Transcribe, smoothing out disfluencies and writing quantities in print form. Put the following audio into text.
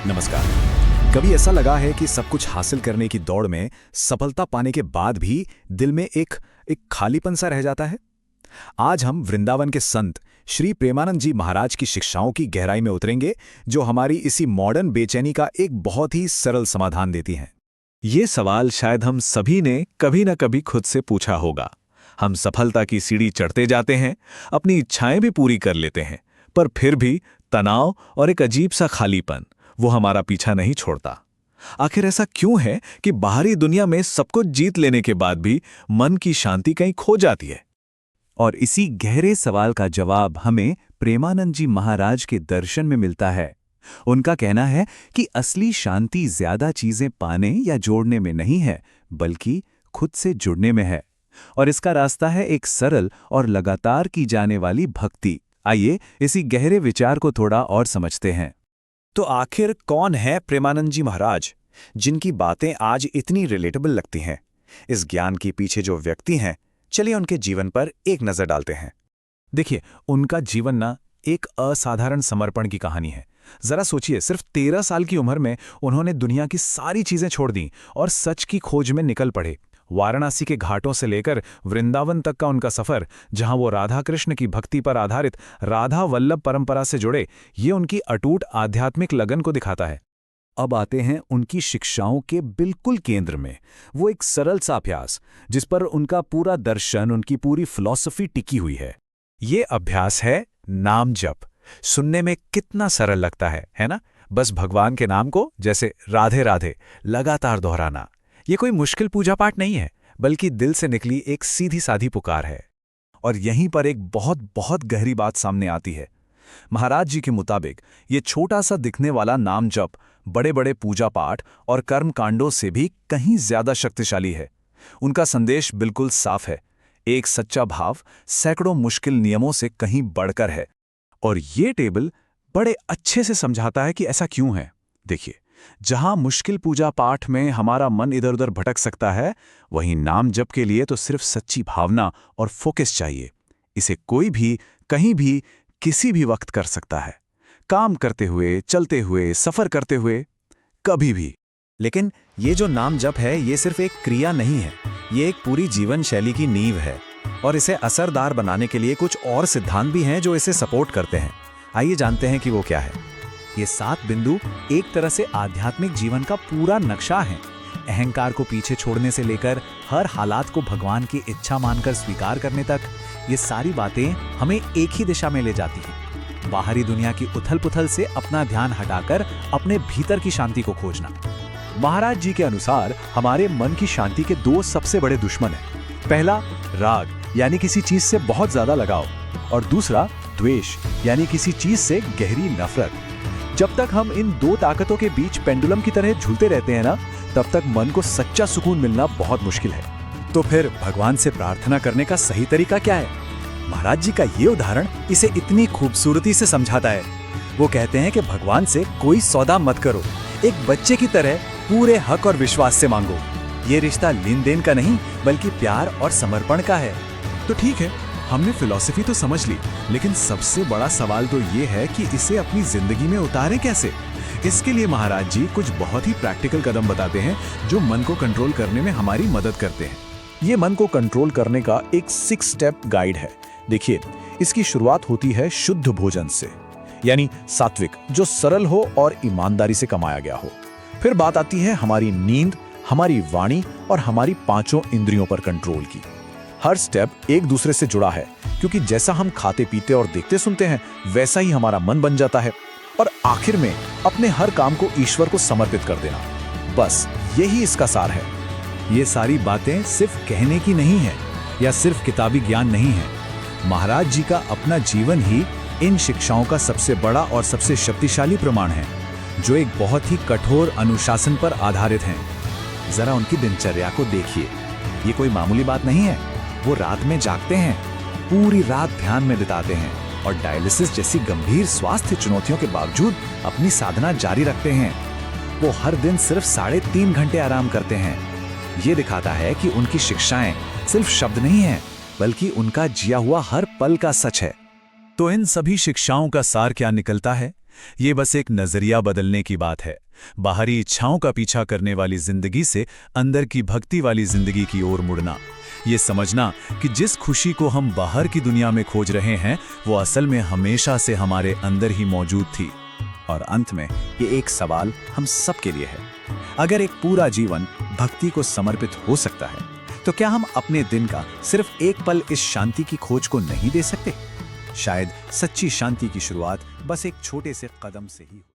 नमस्कार। कभी ऐसा लगा है कि सब कुछ हासिल करने की दौड़ में सफलता पाने के बाद भी दिल में एक खालीपन सा रह जाता है? आज हम वृंदावन के संत श्री प्रेमानंद जी महाराज की शिक्षाओं की गहराई में उतरेंगे, जो हमारी इसी मॉडर्न बेचैनी का एक बहुत ही सरल समाधान देती हैं। ये सवाल शायद हम सभी ने कभी न कभी खुद से पूछा होगा। हम सफलता की सीढ़ी चढ़ते जाते हैं, अपनी इच्छाएं भी पूरी कर लेते हैं, पर फिर भी तनाव और एक अजीब सा खालीपन वो हमारा पीछा नहीं छोड़ता। आखिर ऐसा क्यों है कि बाहरी दुनिया में सब कुछ जीत लेने के बाद भी मन की शांति कहीं खो जाती है? और इसी गहरे सवाल का जवाब हमें प्रेमानंद जी महाराज के दर्शन में मिलता है। उनका कहना है कि असली शांति ज्यादा चीजें पाने या जोड़ने में नहीं है, बल्कि खुद से जुड़ने में है। और इसका रास्ता है एक सरल और लगातार की जाने वाली भक्ति। आइए इसी गहरे विचार को थोड़ा और समझते हैं। तो आखिर कौन है प्रेमानंद जी महाराज, जिनकी बातें आज इतनी रिलेटेबल लगती हैं? इस ज्ञान के पीछे जो व्यक्ति हैं, चलिए उनके जीवन पर एक नजर डालते हैं। देखिए, उनका जीवन ना एक असाधारण समर्पण की कहानी है। जरा सोचिए, सिर्फ 13 साल की उम्र में उन्होंने दुनिया की सारी चीजें छोड़ दी और सच की खोज में निकल पड़े। वाराणसी के घाटों से लेकर वृंदावन तक का उनका सफर, जहां वो राधा कृष्ण की भक्ति पर आधारित राधा वल्लभ परंपरा से जुड़े, ये उनकी अटूट आध्यात्मिक लगन को दिखाता है। अब आते हैं उनकी शिक्षाओं के बिल्कुल केंद्र में, वो एक सरल सा अभ्यास जिस पर उनका पूरा दर्शन, उनकी पूरी फिलॉसफी टिकी हुई है। ये अभ्यास है नाम जप। सुनने में कितना सरल लगता है ना? बस भगवान के नाम को जैसे राधे राधे लगातार दोहराना। ये कोई मुश्किल पूजा पाठ नहीं है, बल्कि दिल से निकली एक सीधी साधी पुकार है। और यहीं पर एक बहुत बहुत गहरी बात सामने आती है। महाराज जी के मुताबिक ये छोटा सा दिखने वाला नाम जप बड़े बड़े पूजा पाठ और कर्म कांडों से भी कहीं ज्यादा शक्तिशाली है। उनका संदेश बिल्कुल साफ है। एक सच्चा भाव सैकड़ों मुश्किल नियमों से कहीं बढ़कर है। और ये टेबल बड़े अच्छे से समझाता है कि ऐसा क्यों है। देखिए, जहां मुश्किल पूजा पाठ में हमारा मन इधर उधर भटक सकता है, वहीं नाम जप के लिए तो सिर्फ सच्ची भावना और फोकस चाहिए। इसे कोई भी कहीं भी किसी भी वक्त कर सकता है, काम करते हुए, चलते हुए, सफर करते हुए, कभी भी। लेकिन ये जो नाम जप है, ये सिर्फ एक क्रिया नहीं है, ये एक पूरी जीवन शैली की नींव है। और इसे असरदार बनाने के लिए कुछ और सिद्धांत भी हैं जो इसे सपोर्ट करते हैं। आइए जानते हैं कि वो क्या है। ये 7 बिंदु एक तरह से आध्यात्मिक जीवन का पूरा नक्शा है। अहंकार को पीछे छोड़ने से लेकर हर हालात को भगवान की इच्छा मानकर स्वीकार करने तक, ये सारी बातें हमें एक ही दिशा में ले जाती हैं। बाहरी दुनिया की उथल-पुथल से अपना ध्यान हटाकर अपने भीतर की शांति को खोजना। महाराज जी के अनुसार हमारे मन की शांति के 2 सबसे बड़े दुश्मन हैं। पहला राग, यानी किसी चीज से बहुत ज्यादा लगाव, और दूसरा द्वेष, यानी किसी चीज से गहरी नफरत। जब तक हम इन 2 ताकतों के बीच पेंडुलम की तरह झूलते रहते हैं ना, तब तक मन को सच्चा सुकून मिलना बहुत मुश्किल है। तो फिर भगवान से प्रार्थना करने का सही तरीका क्या है? महाराज जी का ये उदाहरण इसे इतनी खूबसूरती से समझाता है। वो कहते हैं कि भगवान से कोई सौदा मत करो, एक बच्चे की तरह पूरे हक और विश्वास से मांगो। ये रिश्ता लेन देन का नहीं, बल्कि प्यार और समर्पण का है। तो ठीक है, हमने फिलॉसफी तो समझ ली, लेकिन सबसे बड़ा सवाल तो ये है कि इसे अपनी जिंदगी में उतारें कैसे? इसके लिए महाराज जी कुछ बहुत ही प्रैक्टिकल कदम बताते हैं, जो मन को कंट्रोल करने में हमारी मदद करते हैं। ये मन को कंट्रोल करने का एक 6 स्टेप गाइड है। देखिए, इसकी शुरुआत होती है शुद्ध भोजन से, यानी सात्विक, जो सरल हो और ईमानदारी से कमाया गया हो। फिर बात आती है हमारी नींद, हमारी वाणी और हमारी 5 इंद्रियों पर कंट्रोल की। हर स्टेप एक दूसरे से जुड़ा है, क्योंकि जैसा हम खाते पीते और देखते सुनते हैं, वैसा ही हमारा मन बन जाता है। और आखिर में अपने हर काम को ईश्वर को समर्पित कर देना। बस यही इसका सार है। ये सारी बातें सिर्फ कहने की नहीं है, या सिर्फ किताबी ज्ञान नहीं है। महाराज जी का अपना जीवन ही इन शिक्षाओं का सबसे बड़ा और सबसे शक्तिशाली प्रमाण है, जो एक बहुत ही कठोर अनुशासन पर आधारित है। जरा उनकी दिनचर्या को देखिए, ये कोई मामूली बात नहीं है। वो रात में जागते हैं, पूरी रात ध्यान में बिताते हैं, और डायलिसिस जैसी गंभीर स्वास्थ्य चुनौतियों के बावजूद अपनी साधना जारी रखते हैं। वो हर दिन सिर्फ 3.5 घंटे आराम करते हैं। ये दिखाता है कि उनकी शिक्षाएं सिर्फ शब्द नहीं हैं, बल्कि उनका जिया हुआ हर पल का सच है। तो इन सभी शिक्षाओं का सार क्या निकलता है? ये बस एक नजरिया बदलने की बात है। बाहरी इच्छाओं का पीछा करने वाली जिंदगी से अंदर की भक्ति वाली जिंदगी की ओर मुड़ना। ये समझना कि जिस खुशी को हम बाहर की दुनिया में खोज रहे हैं वो असल में हमेशा से हमारे अंदर ही मौजूद थी। और अंत में ये एक सवाल हम सबके लिए है, अगर एक पूरा जीवन भक्ति को समर्पित हो सकता है तो क्या हम अपने दिन का सिर्फ एक पल इस शांति की खोज को नहीं दे सकते? शायद सच्ची शांति की शुरुआत बस एक छोटे से कदम से ही हो।